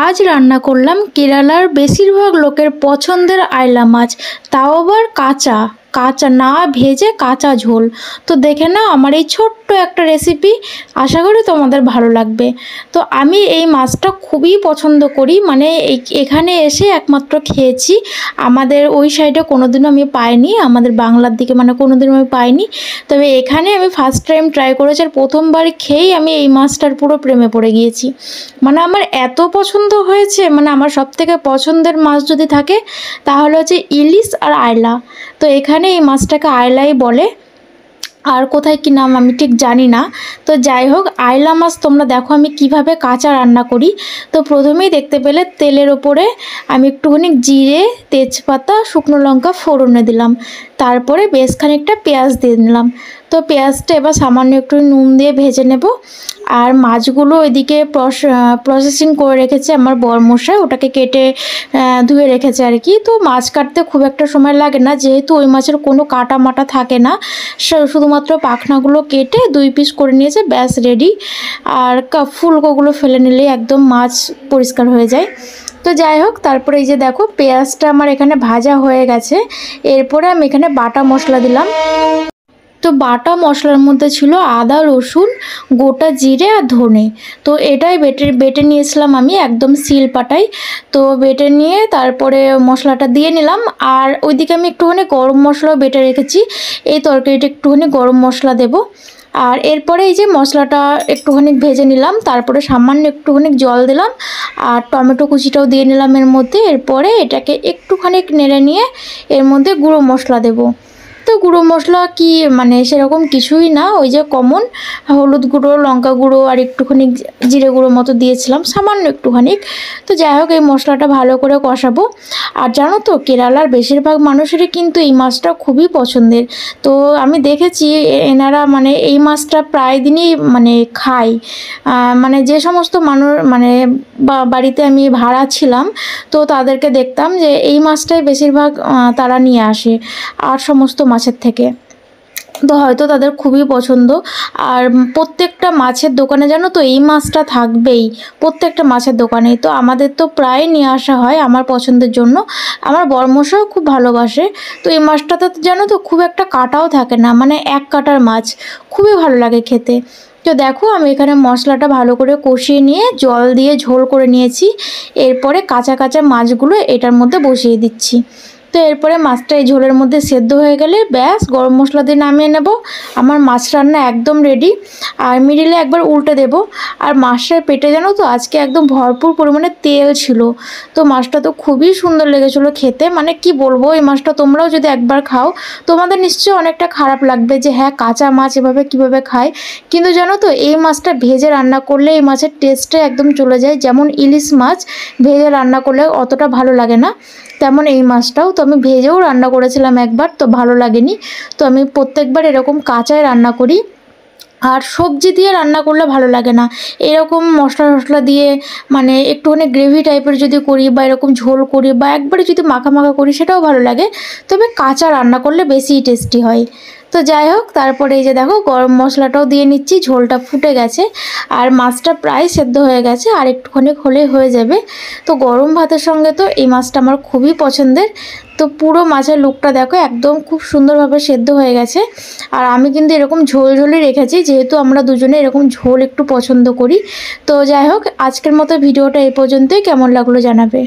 আজ রান্না করলাম কেরালার বেশিরভাগ লোকের পছন্দের আইলা মাছ, তাও আবার কাঁচা কাঁচা না ভেজে কাঁচা ঝোল। তো দেখে নাও আমার এই ছোট্ট একটা রেসিপি, আশা করি তোমাদের ভালো লাগবে। তো আমি এই মাছটা খুবই পছন্দ করি, মানে এখানে এসে একমাত্র খেয়েছি। আমাদের ওই সাইডে কোনোদিনও আমি পাইনি, আমাদের বাংলার দিকে মানে কোনোদিনও আমি পাইনি। তবে এখানে আমি ফার্স্ট টাইম ট্রাই করেছি, আর প্রথমবার খেয়েই আমি এই মাছটার পুরো প্রেমে পড়ে গিয়েছি। মানে আমার এত পছন্দ হয়েছে, মানে আমার সবথেকে পছন্দের মাছ যদি থাকে তাহলে হচ্ছে ইলিশ আর আইলা। তো এখানে এই মাছটাকে আইলাই বলে, আর কোথায় কী নাম আমি ঠিক জানি না। তো যাই হোক, আইলা মাছ তোমরা দেখো আমি কিভাবে কাঁচা রান্না করি। তো প্রথমেই দেখতে পেলে তেলের ওপরে আমি একটুখানি জিরে, তেজপাতা, শুকনো লঙ্কা ফোড়নে দিলাম, তারপরে বেশ খানিকটা পেঁয়াজ দিয়ে দিলাম। তো পেঁয়াজটা এবার সামান্য একটু নুন দিয়ে ভেজে নেব। আর মাছগুলো ওইদিকে প্রসেসিং করে রেখেছে আমার বরমশাই, ওটাকে কেটে ধুয়ে রেখেছে আর কি। তো মাছ কাটতে খুব একটা সময় লাগে না, যেহেতু ওই মাছের কোনো কাটা মাটা থাকে না, শুধুমাত্র পাখনাগুলো কেটে 2 পিস করে নিয়েছে, ব্যাস রেডি। আর ফুলকোগুলো ফেলে নিলেই একদম মাছ পরিষ্কার হয়ে যায়। তো যাই হোক, তারপরে এই যে দেখো পেঁয়াজটা আমার এখানে ভাজা হয়ে গেছে। এরপরে আমি এখানে বাটা মশলা দিলাম। তো বাটা মশলার মধ্যে ছিল আদা, রসুন, গোটা জিরে আর ধনে। তো এটাই বেটে নিয়েছিলাম আমি একদম শিলপাটায়। তো বেটে নিয়ে তারপরে মশলাটা দিয়ে নিলাম। আর ওইদিকে আমি একটুখানি গরম মশলাও বেটে রেখেছি, এই তরকারিটা একটুখানি গরম মশলা দেব। আর এরপরে এই যে মশলাটা একটুখানি ভেজে নিলাম, তারপরে সামান্য একটুখানি জল দিলাম, আর টমেটো কুচিটাও দিয়ে নিলাম এর মধ্যে। এরপরে এটাকে একটুখানি নেড়ে নিয়ে এর মধ্যে গুঁড়ো মশলা দেব। তো গুঁড়ো মশলা কি মানে সেরকম কিছুই না, ওই যে কমন হলুদ গুঁড়ো, লঙ্কা গুঁড়ো আর একটুখানি জিরে গুঁড়ো মতো দিয়েছিলাম, সামান্য একটুখানি। তো যাই হোক, এই মশলাটা ভালো করে কষাবো। আর জানো তো কেরালার বেশিরভাগ মানুষেরই কিন্তু এই মাছটা খুবই পছন্দের। তো আমি দেখেছি এনারা মানে এই মাছটা প্রায় দিনই মানে খায়। মানে যে সমস্ত মানুষ মানে বাড়িতে আমি ভাড়া ছিলাম, তো তাদেরকে দেখতাম যে এই মাছটাই বেশিরভাগ তারা নিয়ে আসে আর সমস্ত মাছের থেকে। তো হয়তো তাদের খুবই পছন্দ। আর প্রত্যেকটা মাছের দোকানে জানো তো এই মাছটা থাকবেই, প্রত্যেকটা মাছের দোকানে। তো আমাদের তো প্রায় নিয়ে আসা হয় আমার পছন্দের জন্য, আমার বরমশাও খুব ভালোবাসে। তো এই মাছটাতে জানো তো খুব একটা কাটাও থাকে না, মানে এক কাটার মাছ, খুবই ভালো লাগে খেতে। তো দেখো আমি এখানে মশলাটা ভালো করে কষিয়ে নিয়ে জল দিয়ে ঝোল করে নিয়েছি। এরপরে কাঁচা কাঁচা মাছগুলো এটার মধ্যে বসিয়ে দিচ্ছি। তো এরপরে মাছটা এই ঝোলের মধ্যে সেদ্ধ হয়ে গেলে ব্যাস গরম মশলা দিয়ে নামিয়ে নেব। আমার মাছ রান্না একদম রেডি। আর মিডিলে একবার উল্টে দেব। আর মাছটার পেটে জানো তো আজকে একদম ভরপুর পরিমাণে তেল ছিল। তো মাছটা তো খুবই সুন্দর লেগেছিলো খেতে, মানে কি বলবো, এই মাছটা তোমরাও যদি একবার খাও তোমাদের নিশ্চয়ই অনেকটা খারাপ লাগবে যে হ্যাঁ কাঁচা মাছ এভাবে কীভাবে খায়। কিন্তু জানো তো এই মাছটা ভেজে রান্না করলে এই মাছের টেস্টটা একদম চলে যায়। যেমন ইলিশ মাছ ভেজে রান্না করলে অতটা ভালো লাগে না, তেমন এই মাছটাও। তো আমি ভেজেও রান্না করেছিলাম একবার, তো ভালো লাগেনি। তো আমি প্রত্যেকবার এরকম কাঁচায় রান্না করি। আর সবজি দিয়ে রান্না করলে ভালো লাগে না, এরকম মশলা টশলা দিয়ে মানে একটুখানি গ্রেভি টাইপের যদি করি বা এরকম ঝোল করি বা একবারে যদি মাখা মাখা করি সেটাও ভালো লাগে। তবে কাঁচা রান্না করলে বেশি টেস্টি হয়। তো যাই হোক, তারপরে এই যে দেখো গরম মশলাটাও দিয়ে নিচ্ছি, ঝোলটা ফুটে গেছে আর মাছটা প্রায় সেদ্ধ হয়ে গেছে, আর একটুখানি হলেই হয়ে যাবে। তো গরম ভাতের সঙ্গে তো এই মাছটা আমার খুবই পছন্দের। তো পুরো মাছের লুকটা দেখো একদম খুব সুন্দরভাবে সেদ্ধ হয়ে গেছে। আর আমি কিন্তু এরকম ঝোল ঝোলই রেখেছি, যেহেতু আমরা দুজনে এরকম ঝোল একটু পছন্দ করি। তো যাই হোক, আজকের মতো ভিডিওটা এই পর্যন্তই। কেমন লাগলো জানাবে।